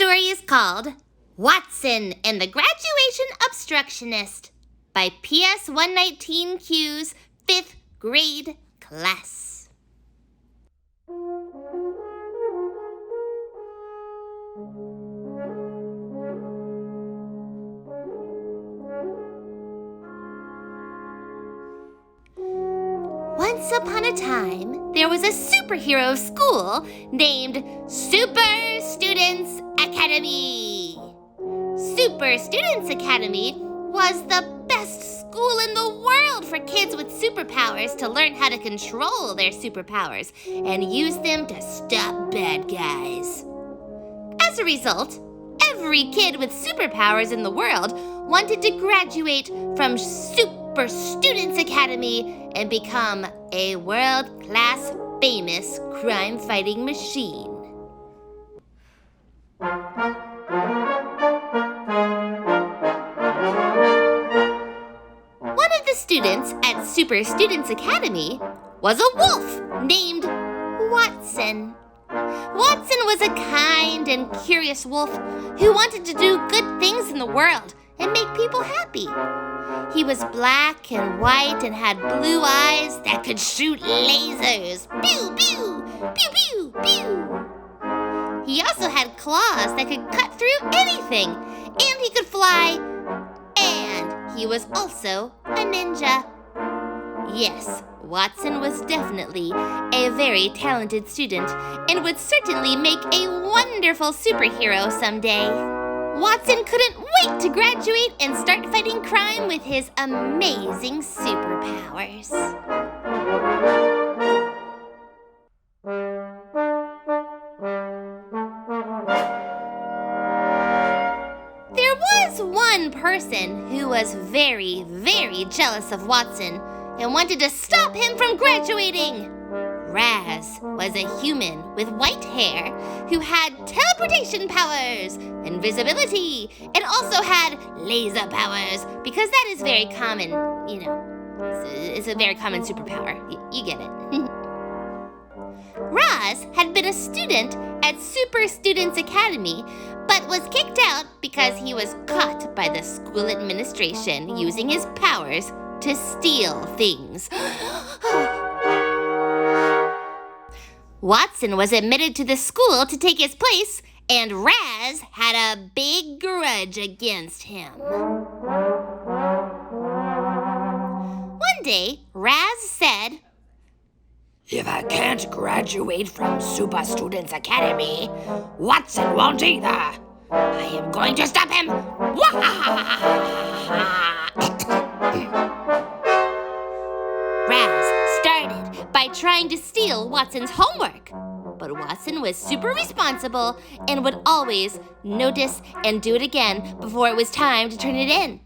story is called Watson and the Graduation Obstructionist by PS 119Q's 5th grade class. Once upon a time, there was a superhero school named Super Students Academy. Super Students Academy was the best school in the world for kids with superpowers to learn how to control their superpowers and use them to stop bad guys. As a result, every kid with superpowers in the world wanted to graduate from Super Students Academy and become a world-class famous crime-fighting machine. One of the students at Super Students Academy was a wolf named Watson. Watson was a kind and curious wolf who wanted to do good things in the world and make people happy. He was black and white and had blue eyes that could shoot lasers. Pew, pew, pew, pew, pew. He also had claws that could cut through anything, and he could fly, and he was also a ninja. Yes, Watson was definitely a very talented student and would certainly make a wonderful superhero someday. Watson couldn't wait to graduate and start fighting crime with his amazing superpowers. There was one person who was very, very jealous of Watson and wanted to stop him from graduating. Raz was a human with white hair who had teleportation powers, invisibility, and also had laser powers because that is very common, it's a very common superpower. You get it. Raz had been a student at Super Students Academy, but was kicked out because he was caught by the school administration using his powers to steal things. Watson was admitted to the school to take his place, and Raz had a big grudge against him. One day, Raz said, "If I can't graduate from Super Students Academy, Watson won't either. I am going to stop him." Raz started by trying to steal Watson's homework. But Watson was super responsible and would always notice and do it again before it was time to turn it in.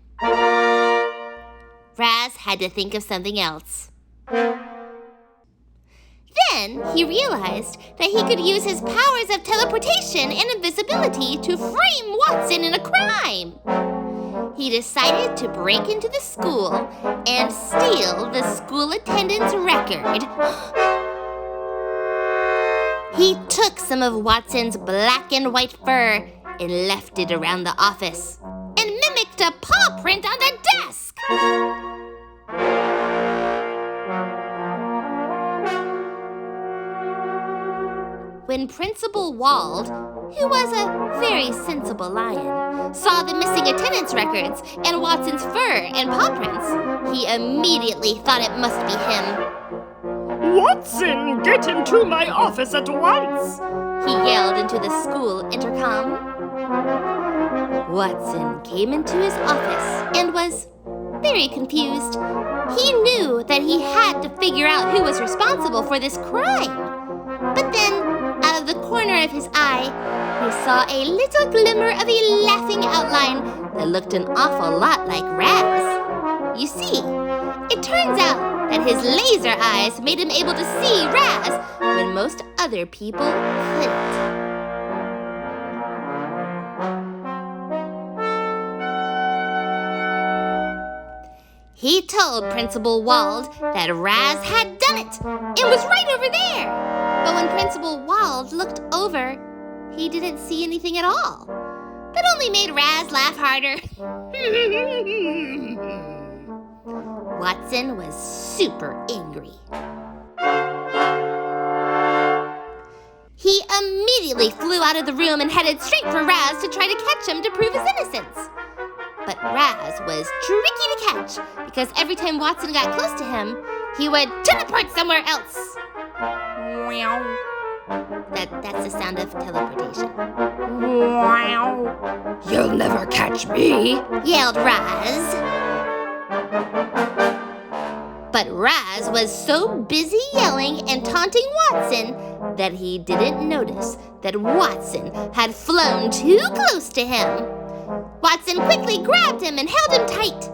Raz had to think of something else. Then he realized that he could use his powers of teleportation and invisibility to frame Watson in a crime. He decided to break into the school and steal the school attendance record. He took some of Watson's black and white fur and left it around the office and mimicked a paw print on the desk. When Principal Wald, who was a very sensible lion, saw the missing attendance records and Watson's fur and paw prints, he immediately thought it must be him. "Watson, get into my office at once!" he yelled into the school intercom. Watson came into his office and was very confused. He knew that he had to figure out who was responsible for this crime. But then, out of the corner of his eye, he saw a little glimmer of a laughing outline that looked an awful lot like Raz. You see, it turns out that his laser eyes made him able to see Raz when most other people couldn't. He told Principal Wald that Raz had done it. It was right over there. But when Principal Wald looked over, he didn't see anything at all. That only made Raz laugh harder. Watson was super angry. He immediately flew out of the room and headed straight for Raz to try to catch him to prove his innocence. But Raz was tricky to catch because every time Watson got close to him, he would teleport somewhere else. That's the sound of teleportation. You'll never catch me, yelled Raz. But Raz was so busy yelling and taunting Watson that he didn't notice that Watson had flown too close to him. Watson quickly grabbed him and held him tight.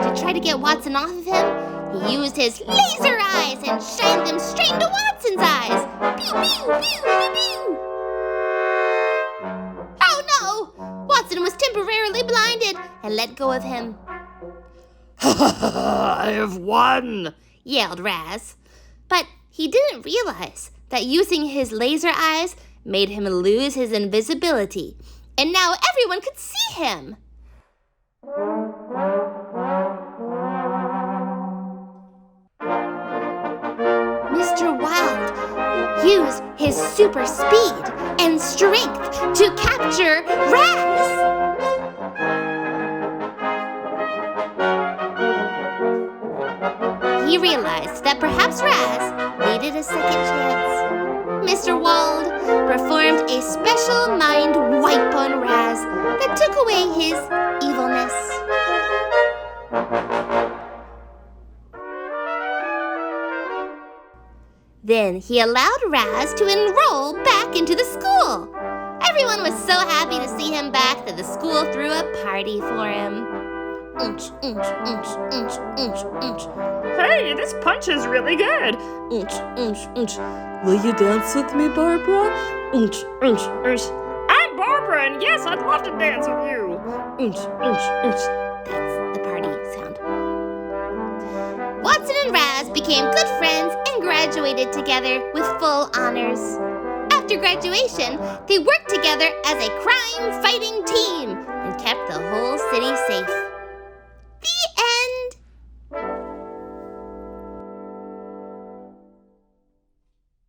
To try to get Watson off of him, he used his laser eyes and shined them straight into Watson's eyes. Pew, pew, pew, pew, pew. Oh no! Watson was temporarily blinded and let go of him. I have won, yelled Raz. But he didn't realize that using his laser eyes made him lose his invisibility, and now everyone could see him. Mr. Wild used his super speed and strength to capture Raz. He realized that perhaps Raz needed a second chance. Mr. Wald performed a special mind wipe on Raz that took away his evilness. Then he allowed Raz to enroll back into the school. Everyone was so happy to see him back that the school threw a party for him. Hey, this punch is really good. Will you dance with me, Barbara? I'm Barbara, and yes, I'd love to dance with you. That's the party sound. Watson and Raz became good friends and graduated together with full honors. After graduation, they worked together as a crime-fighting team and kept the whole city safe.